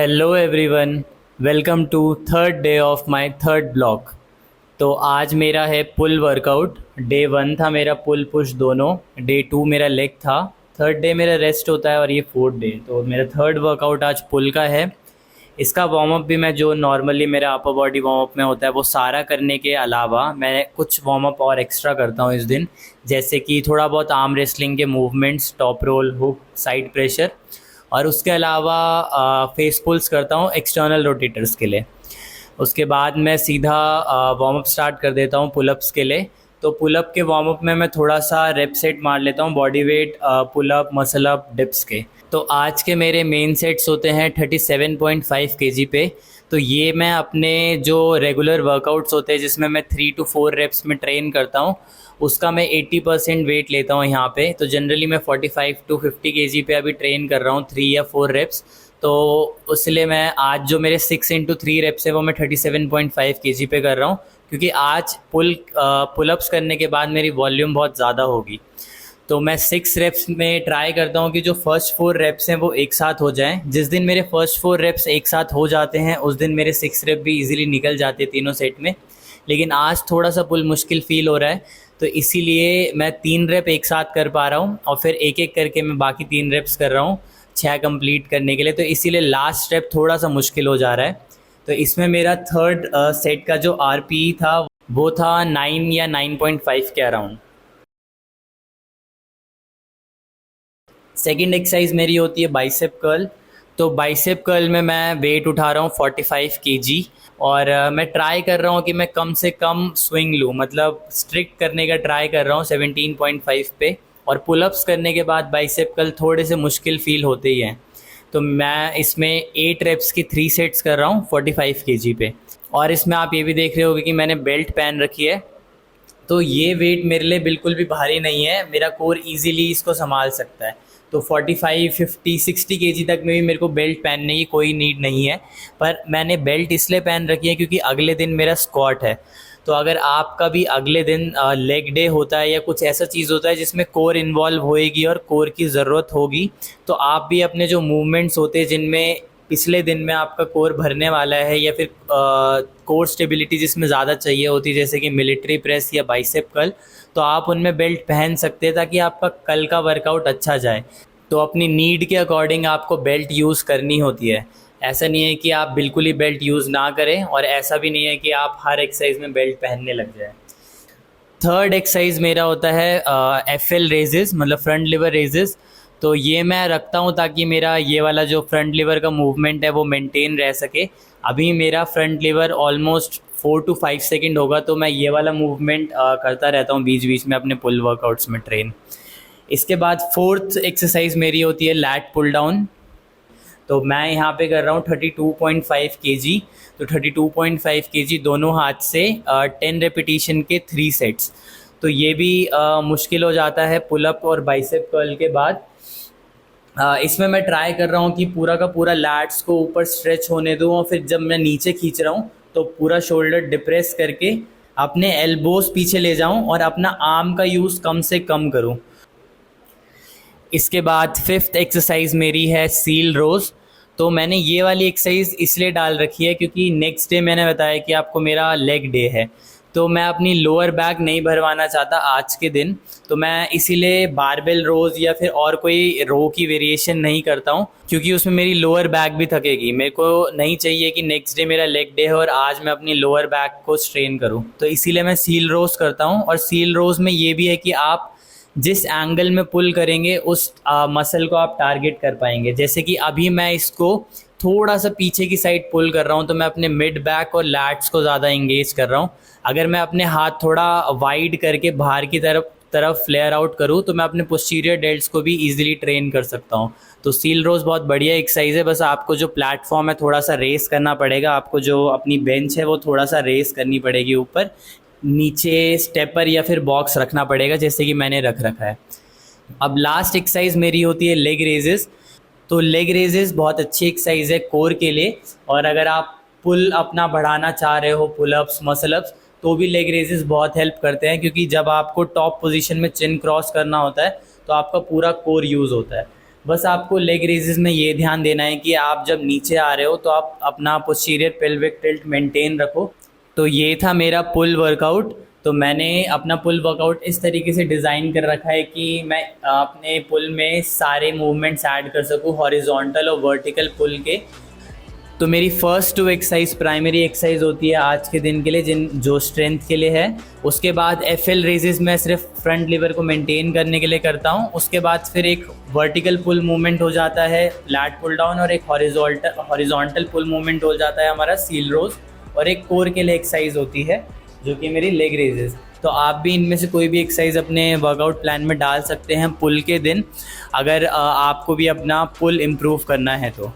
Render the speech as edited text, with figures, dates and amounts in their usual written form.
Hello everyone, welcome to third day of my third vlog. तो आज मेरा है पुल वर्कआउट। डे वन था मेरा पुल पुश दोनों, डे टू मेरा लेग था, थर्ड डे मेरा रेस्ट होता है और ये फोर्थ डे। तो मेरा थर्ड वर्कआउट आज पुल का है। इसका वार्म अप भी मैं जो नॉर्मली मेरा अपर बॉडी वार्म अप में होता है वो सारा करने के अलावा मैं कुछ वार्म अप और एक्स्ट्रा करता हूँ इस दिन। जैसे कि थोड़ा बहुत आर्म रेसलिंग के movements, top roll, hook, side pressure, और उसके अलावा फेस पुल्स करता हूँ एक्सटर्नल रोटेटर्स के लिए। उसके बाद मैं सीधा वार्म अप स्टार्ट कर देता हूँ पुलअप्स के लिए। तो पुलअप के वार्म अप में मैं थोड़ा सा रेप सेट मार लेता हूँ body weight pull up, muscle up, dips के। तो आज के मेरे मेन सेट्स होते हैं 37.5 केजी पे। तो ये मैं अपने जो रेगुलर वर्कआउट्स होते हैं जिसमें मैं 3 to 4 रेप्स में ट्रेन करता हूँ उसका मैं 80% वेट लेता हूँ यहाँ पे। तो जनरली मैं 45 to 50 केजी पे अभी ट्रेन कर रहा हूँ 3 या 4 रेप्स। तो इसलिए मैं आज जो मेरे 6 into 3 रेप्स है वो मैं 37.5 केजी पे कर रहा हूँ, क्योंकि आज पुलअप्स करने के बाद मेरी वॉल्यूम बहुत ज़्यादा होगी। तो मैं 6 रेप्स में ट्राई करता हूँ कि जो फर्स्ट 4 रेप्स हैं वो एक साथ हो जाएं। जिस दिन मेरे फर्स्ट 4 रेप्स एक साथ हो जाते हैं उस दिन मेरे 6 रेप भी इजीली निकल जाते हैं तीनों सेट में। लेकिन आज थोड़ा सा पुल मुश्किल फील हो रहा है, तो इसीलिए मैं 3 रेप एक साथ कर पा रहा हूँ और फिर एक एक करके मैं बाकी 3 रेप्स कर रहा हूँ 6 कंप्लीट करने के लिए। तो इसीलिए लास्ट स्टेप थोड़ा सा मुश्किल हो जा रहा है। तो इसमें मेरा थर्ड सेट का जो आरपीई था वो था 9 या 9.5 के अराउंड। सेकंड एक्सरसाइज मेरी होती है बाइसेप कर्ल। तो बाइसेप कर्ल में मैं वेट उठा रहा हूँ 45 केजी, और मैं ट्राई कर रहा हूँ कि मैं कम से कम स्विंग लूँ, मतलब स्ट्रिक्ट करने का ट्राई कर रहा हूँ 17.5 पे। और पुलअप्स करने के बाद बाइसेप कर्ल थोड़े से मुश्किल फील होते ही हैं। तो मैं इसमें 8 रेप्स की 3 सेट्स कर रहा हूँ 45 केजी पे। और इसमें आप ये भी देख रहे होगे कि मैंने बेल्ट पहन रखी है। तो ये वेट मेरे लिए बिल्कुल भी भारी नहीं है, मेरा कोर इजीली इसको संभाल सकता है। तो 45, 50, 60 केजी तक में भी मेरे को बेल्ट पहनने की कोई नीड नहीं है। पर मैंने बेल्ट इसलिए पहन रखी है क्योंकि अगले दिन मेरा स्क्वाट है। तो अगर आपका भी अगले दिन लेग डे होता है या कुछ ऐसा चीज़ होता है जिसमें कोर इन्वॉल्व होएगी और कोर की ज़रूरत होगी, तो आप भी अपने जो मूवमेंट्स होते हैं जिनमें पिछले दिन में आपका कोर भरने वाला है या फिर कोर स्टेबिलिटी जिसमें ज़्यादा चाहिए होती है, जैसे कि मिलिट्री प्रेस या बाइसेप कर्ल, तो आप उनमें बेल्ट पहन सकते हैं ताकि आपका कल का वर्कआउट अच्छा जाए। तो अपनी नीड के अकॉर्डिंग आपको बेल्ट यूज़ करनी होती है। ऐसा नहीं है कि आप बिल्कुल ही बेल्ट यूज़ ना करें, और ऐसा भी नहीं है कि आप हर एक्सरसाइज में बेल्ट पहनने लग जाए। थर्ड एक्सरसाइज मेरा होता है एफ एल रेजेस, मतलब फ्रंट लिवर रेजेस। तो ये मैं रखता हूँ ताकि मेरा ये वाला जो फ्रंट लिवर का मूवमेंट है वो मेंटेन रह सके। अभी मेरा front liver almost 4 to 5 second होगा, तो मैं ये वाला मूवमेंट करता रहता हूँ बीच बीच में अपने पुल वर्कआउट्स में ट्रेन। इसके बाद फोर्थ एक्सरसाइज मेरी होती है लैट पुल डाउन। तो मैं यहाँ पे कर रहा हूँ 32.5 केजी। तो 32.5 केजी दोनों हाथ से 10 रेपिटेशन के 3 सेट्स। तो ये भी मुश्किल हो जाता है पुलअप और बाइसेप कर्ल के बाद। इसमें मैं ट्राई कर रहा हूँ कि पूरा का पूरा लैट्स को ऊपर स्ट्रेच होने दूँ, और फिर जब मैं नीचे खींच रहा हूँ तो पूरा शोल्डर डिप्रेस करके अपने एल्बोज पीछे ले जाऊँ और अपना आर्म का यूज़ कम से कम करूँ। इसके बाद फिफ्थ एक्सरसाइज मेरी है सील रोज। तो मैंने ये वाली एक्सरसाइज इसलिए डाल रखी है क्योंकि नेक्स्ट डे मैंने बताया कि आपको मेरा लेग डे है, तो मैं अपनी लोअर बैक नहीं भरवाना चाहता आज के दिन। तो मैं इसीलिए बारबेल रोज या फिर और कोई रो की वेरिएशन नहीं करता हूँ, क्योंकि उसमें मेरी लोअर बैक भी थकेगी। मेरे को नहीं चाहिए कि नेक्स्ट डे मेरा लेग डे है और आज मैं अपनी लोअर बैक को स्ट्रेन करूँ। तो इसीलिए मैं सील रोज करता हूँ। और सील रोज में ये भी है कि आप जिस एंगल में पुल करेंगे उस मसल को आप टारगेट कर पाएंगे। जैसे कि अभी मैं इसको थोड़ा सा पीछे की साइड पुल कर रहा हूँ, तो मैं अपने मिड बैक और लैट्स को ज़्यादा इंगेज कर रहा हूँ। अगर मैं अपने हाथ थोड़ा वाइड करके बाहर की तरफ फ्लेयर आउट करूँ तो मैं अपने पोस्टीरियर डेल्ट्स को भी इजीली ट्रेन कर सकता हूँ। तो सील रोज बहुत बढ़िया एक्सरसाइज है। बस आपको जो प्लेटफॉर्म है थोड़ा सा रेस करना पड़ेगा, आपको जो अपनी बेंच है वो थोड़ा सा रेस करनी पड़ेगी, ऊपर नीचे स्टेपर या फिर बॉक्स रखना पड़ेगा, जैसे कि मैंने रख रखा है। अब लास्ट एक्सरसाइज मेरी होती है लेग रेजेस। तो लेग रेजेस बहुत अच्छी एक्सरसाइज है कोर के लिए, और अगर आप पुल अपना बढ़ाना चाह रहे हो, पुलअप्स, मसलअप्स, तो भी लेग रेजेस बहुत हेल्प करते हैं, क्योंकि जब आपको टॉप पोजीशन में चिन क्रॉस करना होता है तो आपका पूरा कोर यूज़ होता है। बस आपको लेग रेजेस में ये ध्यान देना है कि आप जब नीचे आ रहे हो तो आप अपना पोस्टीरियर पेल्विक टिल्ट मेंटेन रखो। तो ये था मेरा पुल वर्कआउट। तो मैंने अपना पुल वर्कआउट इस तरीके से डिज़ाइन कर रखा है कि मैं अपने पुल में सारे मूवमेंट्स ऐड कर सकूँ, हॉरिजॉन्टल और वर्टिकल पुल के। तो मेरी फर्स्ट 2 एक्सरसाइज प्राइमरी एक्सरसाइज होती है आज के दिन के लिए, जो स्ट्रेंथ के लिए है। उसके बाद एफएल रेजेस मैं सिर्फ फ्रंट लीवर को मेंटेन करने के लिए करता हूँ। उसके बाद फिर एक वर्टिकल पुल मूवमेंट हो जाता है, लैट पुल डाउन, और एक हॉरिजॉन्टल पुल मूवमेंट हो जाता है हमारा सील रोज, और एक कोर के लिए एक्सरसाइज होती है जो कि मेरी लेग रेजेस। तो आप भी इनमें से कोई भी एक्सरसाइज अपने वर्कआउट प्लान में डाल सकते हैं पुल के दिन, अगर आपको भी अपना पुल इम्प्रूव करना है तो।